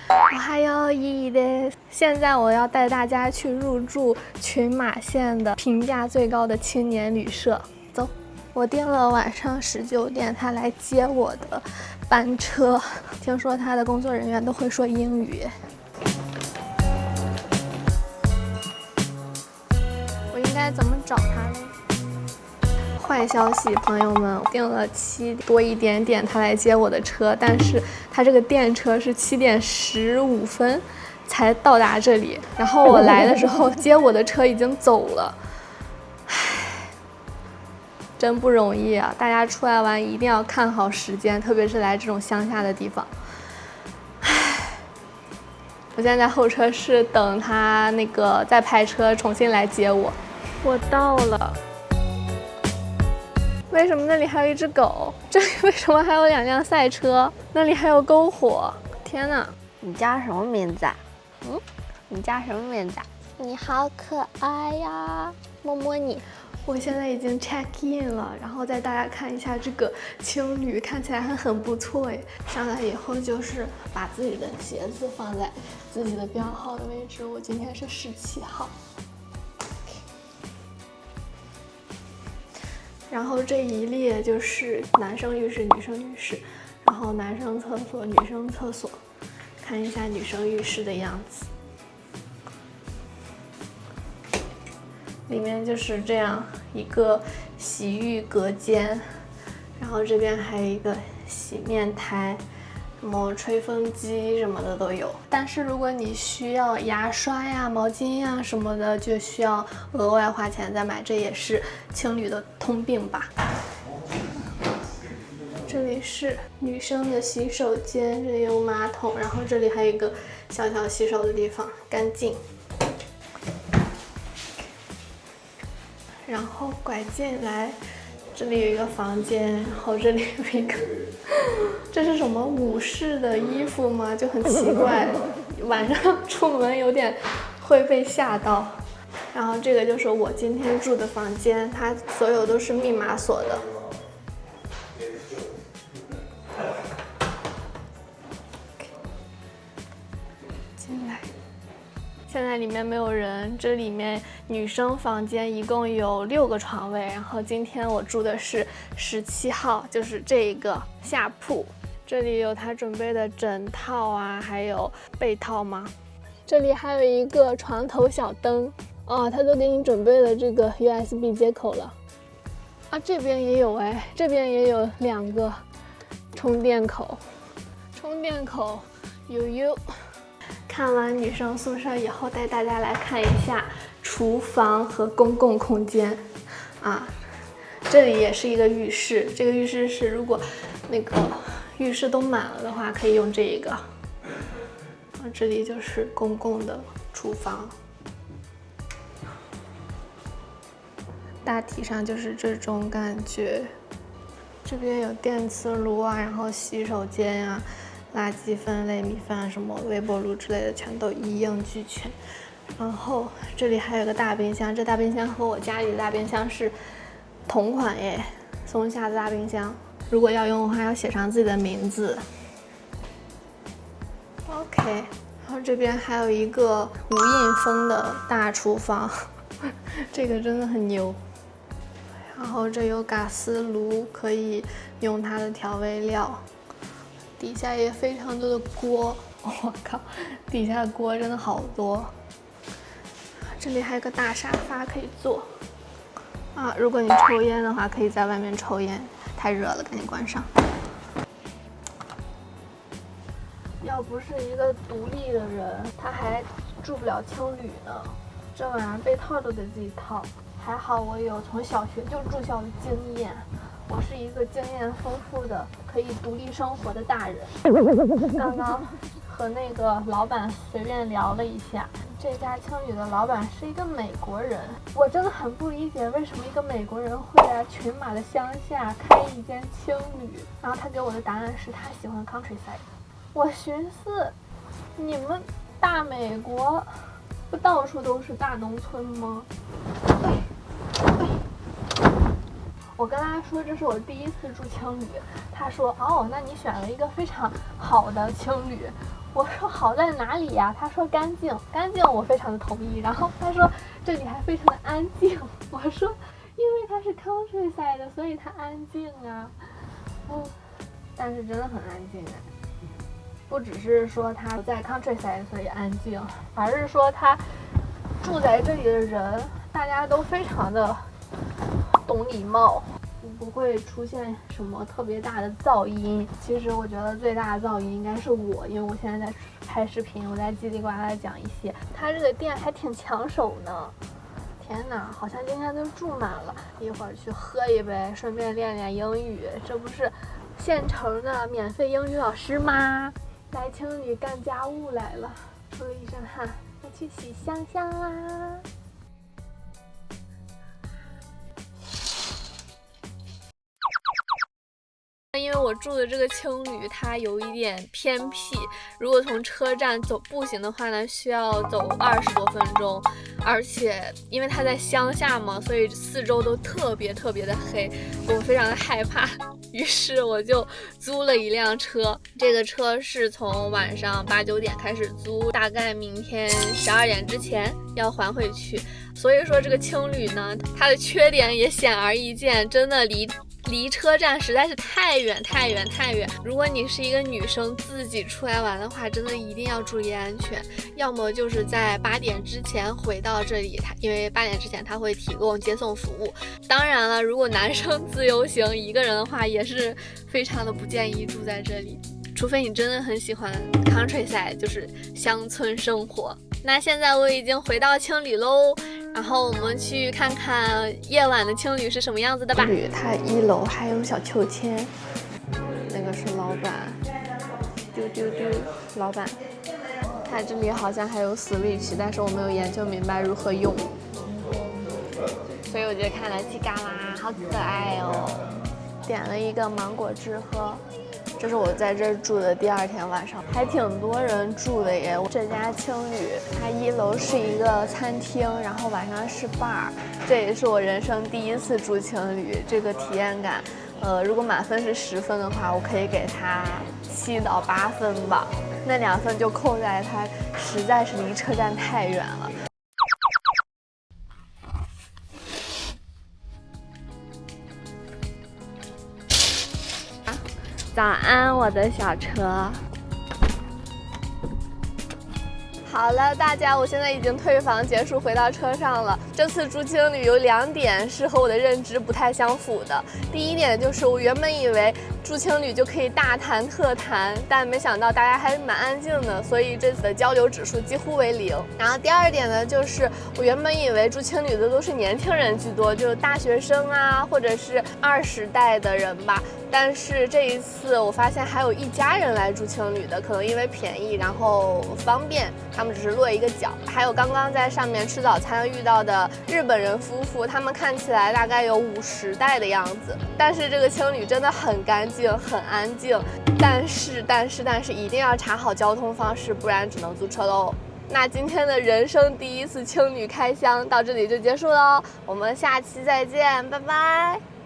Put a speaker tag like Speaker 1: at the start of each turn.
Speaker 1: 我还有意义的。现在我要带大家去入住群马县的评价最高的青年旅社。走，我订了晚上19点他来接我的班车。听说他的工作人员都会说英语。我应该怎么找他呢？坏消息，朋友们，我订了7多一点点他来接我的车，但是他这个电车是7点15分才到达这里，然后我来的时候接我的车已经走了，唉，真不容易啊！大家出来玩一定要看好时间，特别是来这种乡下的地方。唉，我现在在候车室等他那个再派车重新来接我。我到了。为什么那里还有一只狗？这里为什么还有2辆赛车？那里还有篝火！天哪！
Speaker 2: 你叫什么名字啊？你叫什么名字啊？
Speaker 1: 你好可爱呀，摸摸你。我现在已经 check in 了，然后带大家看一下这个青旅，看起来还很不错哎。上来以后就是把自己的鞋子放在自己的标号的位置，我今天是17号。然后这一列就是男生浴室、女生浴室，然后男生厕所、女生厕所，看一下女生浴室的样子。里面就是这样一个洗浴隔间，然后这边还有一个洗面台，什么吹风机什么的都有。但是如果你需要牙刷呀、毛巾呀什么的，就需要额外花钱再买，这也是青旅的通病吧。这里是女生的洗手间，这里有马桶，然后这里还有一个小小洗手的地方，干净。然后拐进来，这里有一个房间，然后这里有一个，这是什么武士的衣服吗？就很奇怪，晚上出门有点会被吓到。然后这个就是我今天住的房间，它所有都是密码锁的。进来。现在里面没有人，这里面女生房间一共有6个床位，然后今天我住的是17号，就是这一个下铺。这里有他准备的枕套啊，还有被套吗？这里还有一个床头小灯哦，他都给你准备了这个 USB 接口了啊，这边也有哎，这边也有2个充电口，有。看完女生宿舍以后，带大家来看一下厨房和公共空间啊。这里也是一个浴室，这个浴室是如果那个浴室都满了的话，可以用这一个。这里就是公共的厨房，大体上就是这种感觉。这边有电磁炉啊，然后洗手间呀、垃圾分类、米饭什么微波炉之类的全都一应俱全。然后这里还有个大冰箱，这大冰箱和我家里的大冰箱是同款耶，松下的大冰箱。如果要用的话，要写上自己的名字。OK， 然后这边还有一个无印风的大厨房，这个真的很牛。然后这有嘎斯炉，可以用它的调味料。底下也非常多的锅，我靠，底下的锅真的好多。这里还有个大沙发可以坐啊，如果你抽烟的话，可以在外面抽烟，太热了，赶紧关上。要不是一个独立的人，他还住不了青旅呢。这玩意儿被套都得自己套，还好我有从小学就住校的经验。我是一个经验丰富的可以独立生活的大人。刚刚和那个老板随便聊了一下，这家青旅的老板是一个美国人。我真的很不理解为什么一个美国人会来群马的乡下开一间青旅。然后他给我的答案是他喜欢 countryside。我寻思，你们大美国不到处都是大农村吗？我跟他说这是我第一次住青旅，他说哦，那你选了一个非常好的青旅。我说好在哪里呀？他说干净，干净我非常的同意。然后他说这里还非常的安静。我说因为它是 countryside 的，所以它安静啊。但是真的很安静哎，不只是说它在 countryside 所以安静，而是说它住在这里的人，大家都非常的懂礼貌。不会出现什么特别大的噪音。其实我觉得最大的噪音应该是我，因为我现在在拍视频，我在叽里呱啦讲一些。他这个店还挺抢手呢，天哪，好像今天都住满了。一会儿去喝一杯，顺便练练英语，这不是现成的免费英语老师吗？来青旅干家务来了，出了一身汗，要去洗香香啦。因为我住的这个青旅它有一点偏僻，如果从车站走步行的话呢，需要走20多分钟，而且因为它在乡下嘛，所以四周都特别的黑，我非常的害怕，于是我就租了一辆车。这个车是从晚上8、9点开始租，大概明天12点之前要还回去。所以说这个青旅呢，它的缺点也显而易见，真的离车站实在是太远。如果你是一个女生自己出来玩的话，真的一定要注意安全，要么就是在8点之前回到这里，因为8点之前它会提供接送服务。当然了，如果男生自由行一个人的话，也是非常的不建议住在这里，除非你真的很喜欢 countryside， 就是乡村生活。那现在我已经回到青旅喽，然后我们去看看夜晚的青旅是什么样子的吧。它1楼还有小秋千，那个是老板，丢，老板。它这里好像还有 Switch， 但是我没有研究明白如何用，所以我觉得看来叽嘎啦，好可爱哦。点了一个芒果汁喝。这是我在这儿住的第2天晚上，还挺多人住的耶。这家青旅，它1楼是一个餐厅，然后晚上是 bar， 这也是我人生第一次住青旅，这个体验感，如果满分是10分的话，我可以给它7到8分吧。那2分就扣在它实在是离车站太远了。早安，我的小车。好了，大家，我现在已经退房结束，回到车上了。这次住青旅有2点是和我的认知不太相符的。第一点就是我原本以为住青旅就可以大谈特谈，但没想到大家还蛮安静的，所以这次的交流指数几乎为0。然后第2点呢，就是我原本以为住青旅的都是年轻人居多，就是大学生啊，或者是20代的人吧。但是这一次我发现还有一家人来住青旅的，可能因为便宜，然后方便，他们只是落一个脚。还有刚刚在上面吃早餐遇到的日本人夫妇，他们看起来大概有50代的样子。但是这个青旅真的很干净，很安静。但是一定要查好交通方式，不然只能租车喽。那今天的人生第一次青旅开箱到这里就结束喽，我们下期再见，拜拜。